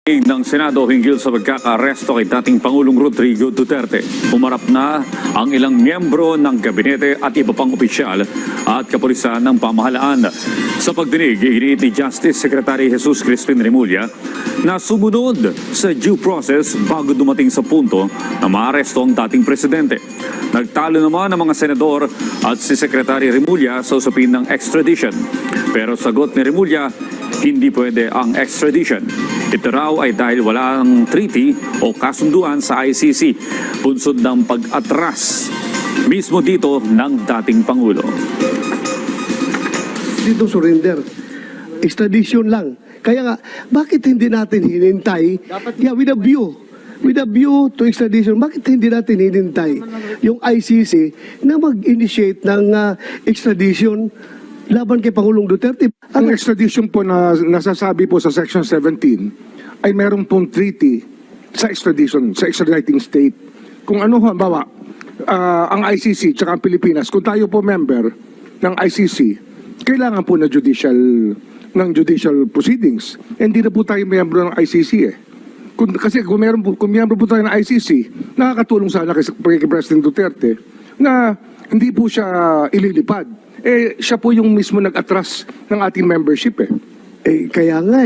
ng Senado hinggil sa pagkaka-aresto kay dating Pangulong Rodrigo Duterte. Umarap na ang ilang miyembro ng gabinete at iba pang opisyal at kapulisan ng pamahalaan. Sa pagdinig, iginiit ni Justice Secretary Jesus Crispin Remulla na sumunod sa due process bago dumating sa punto na maaresto ang dating presidente. Nagtalo naman ang mga senador at si Secretary Remulla sa usapin ng extradition. Pero sagot ni Remulla, hindi pwede ang extradition. Ito raw ay dahil walang treaty o kasunduan sa ICC, bunsod ng pag-atras mismo dito ng dating Pangulo. Dito surrender. Extradition lang. Kaya nga, bakit hindi natin hinintay? Yeah, with a view to extradition, bakit hindi natin hinintay yung ICC na mag-initiate ng extradition laban kay Pangulong Duterte? Ang extradition po na nasasabi po sa Section 17 ay meron pong treaty sa extradition, sa extraditing state. Kung ano, halimbawa, ang ICC tsaka ang Pilipinas, kung tayo po member ng ICC, kailangan po ng judicial proceedings. Hindi na po tayo member ng ICC eh. Kasi kung member po tayo ng ICC, nakakatulong sana kay President Duterte na hindi po siya ililipad. Siya po yung mismo nag-atras ng ating membership eh. Kaya nga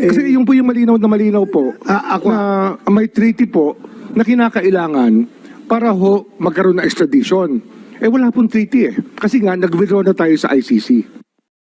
Kasi yung po yung malinaw po, na may treaty po na kinakailangan para ho magkaroon ng extradition. Wala pong treaty eh. Kasi nga, nag-withdraw na tayo sa ICC.